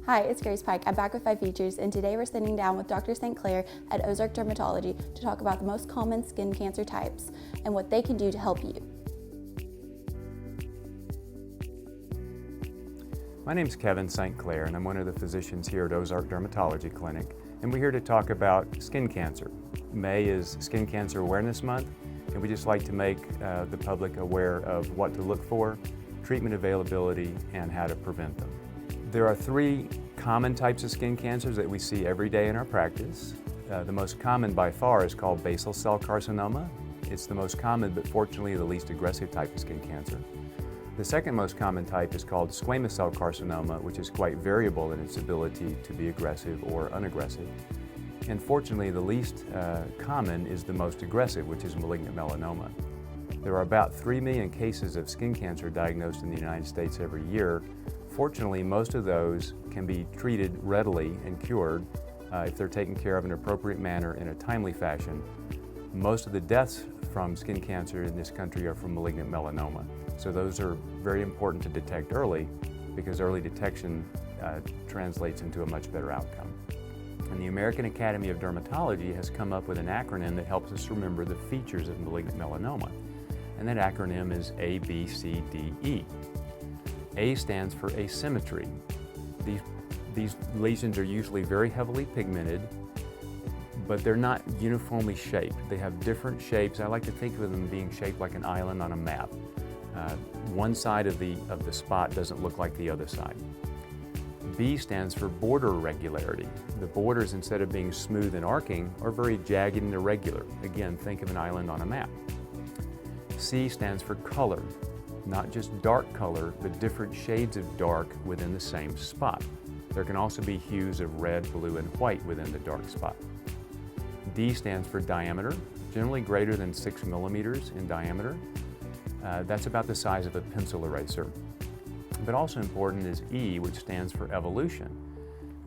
Hi, it's Grace Pike. I'm back with 5Features, and today we're sitting down with Dr. St. Clair at Ozark Dermatology to talk about the most common skin cancer types and what they can do to help you. My name is Kevin St. Clair, and I'm one of the physicians here at Ozark Dermatology Clinic, and we're here to talk about skin cancer. May is Skin Cancer Awareness Month, and we just like to make the public aware of what to look for, treatment availability, and how to prevent them. There are three common types of skin cancers that we see every day in our practice. The most common by far is called basal cell carcinoma. It's the most common, but fortunately the least aggressive type of skin cancer. The second most common type is called squamous cell carcinoma, which is quite variable in its ability to be aggressive or unaggressive. And fortunately, the least common is the most aggressive, which is malignant melanoma. There are about 3 million cases of skin cancer diagnosed in the United States every year. Fortunately, most of those can be treated readily and cured if they're taken care of in an appropriate manner in a timely fashion. Most of the deaths from skin cancer in this country are from malignant melanoma. So those are very important to detect early because early detection translates into a much better outcome. And the American Academy of Dermatology has come up with an acronym that helps us remember the features of malignant melanoma. And that acronym is ABCDE. A stands for asymmetry. These lesions are usually very heavily pigmented, but they're not uniformly shaped. They have different shapes. I like to think of them being shaped like an island on a map. One side of the spot doesn't look like the other side. B stands for border irregularity. The borders, instead of being smooth and arcing, are very jagged and irregular. Again, think of an island on a map. C stands for color. Not just dark color, but different shades of dark within the same spot. There can also be hues of red, blue, and white within the dark spot. D stands for diameter, generally greater than 6 millimeters in diameter. That's about the size of a pencil eraser. But also important is E, which stands for evolution.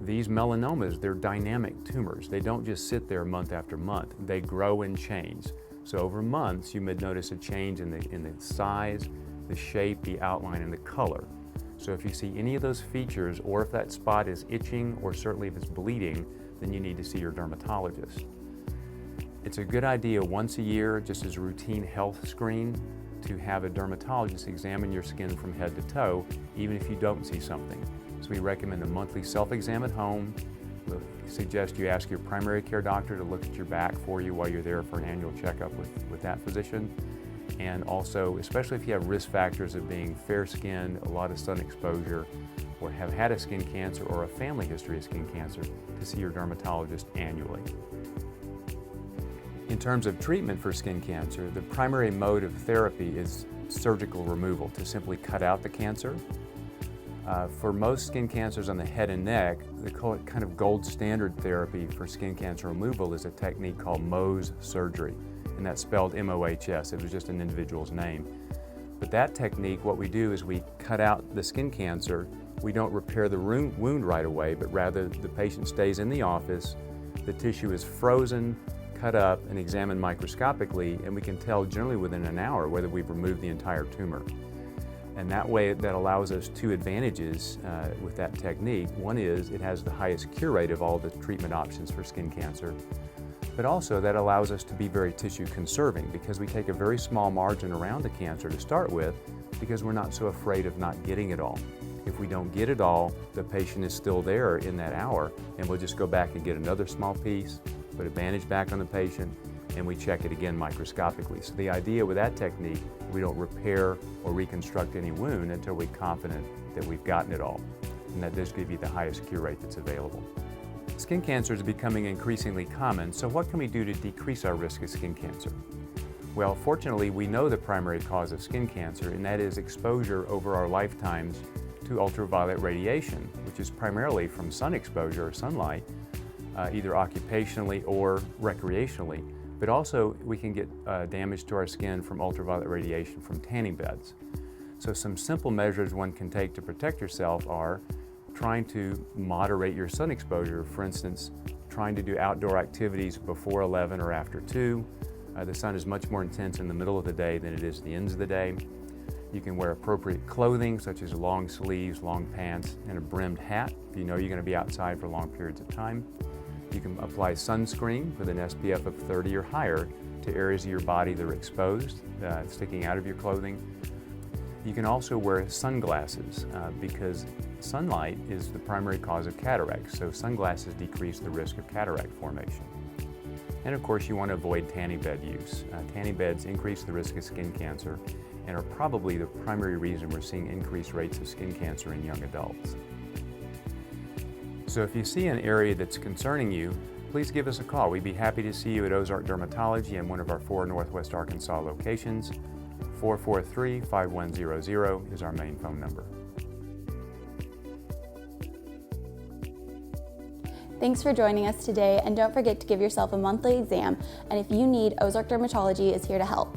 These melanomas, they're dynamic tumors. They don't just sit there month after month. They grow and change. So over months, you may notice a change in the size, the shape, the outline, and the color. So if you see any of those features, or if that spot is itching, or certainly if it's bleeding, then you need to see your dermatologist. It's a good idea once a year, just as a routine health screen, to have a dermatologist examine your skin from head to toe, even if you don't see something. So we recommend a monthly self-exam at home. We'll suggest you ask your primary care doctor to look at your back for you while you're there for an annual checkup with that physician. And also, especially if you have risk factors of being fair-skinned, a lot of sun exposure, or have had a skin cancer or a family history of skin cancer, to see your dermatologist annually. In terms of treatment for skin cancer, the primary mode of therapy is surgical removal, to simply cut out the cancer. For most skin cancers on the head and neck, the kind of gold standard therapy for skin cancer removal is a technique called Mohs surgery, and that's spelled M-O-H-S. It was just an individual's name. But that technique, what we do is we cut out the skin cancer. We don't repair the wound right away, but rather the patient stays in the office, the tissue is frozen, cut up, and examined microscopically, and we can tell generally within an hour whether we've removed the entire tumor. And that way, that allows us two advantages with that technique. One is it has the highest cure rate of all the treatment options for skin cancer, but also that allows us to be very tissue conserving because we take a very small margin around the cancer to start with because we're not so afraid of not getting it all. If we don't get it all, the patient is still there in that hour, and we'll just go back and get another small piece, put a bandage back on the patient, and we check it again microscopically. So the idea with that technique, we don't repair or reconstruct any wound until we're confident that we've gotten it all. And that does give you the highest cure rate that's available. Skin cancer is becoming increasingly common, so what can we do to decrease our risk of skin cancer? Well, fortunately, we know the primary cause of skin cancer, and that is exposure over our lifetimes to ultraviolet radiation, which is primarily from sun exposure or sunlight, either occupationally or recreationally, but also we can get damage to our skin from ultraviolet radiation from tanning beds. So some simple measures one can take to protect yourself are trying to moderate your sun exposure. For instance, trying to do outdoor activities before 11 or after 2. The sun is much more intense in the middle of the day than it is at the ends of the day. You can wear appropriate clothing such as long sleeves, long pants, and a brimmed hat If you know you're going to be outside for long periods of time, you can apply sunscreen with an SPF of 30 or higher to areas of your body that are exposed, sticking out of your clothing. You can also wear sunglasses because sunlight is the primary cause of cataracts, so sunglasses decrease the risk of cataract formation. And of course, you want to avoid tanning bed use. Tanning beds increase the risk of skin cancer and are probably the primary reason we're seeing increased rates of skin cancer in young adults. So if you see an area that's concerning you, please give us a call. We'd be happy to see you at Ozark Dermatology in one of our 4 Northwest Arkansas locations. 443-5100 is our main phone number. Thanks for joining us today, and don't forget to give yourself a monthly exam, and if you need, Ozark Dermatology is here to help.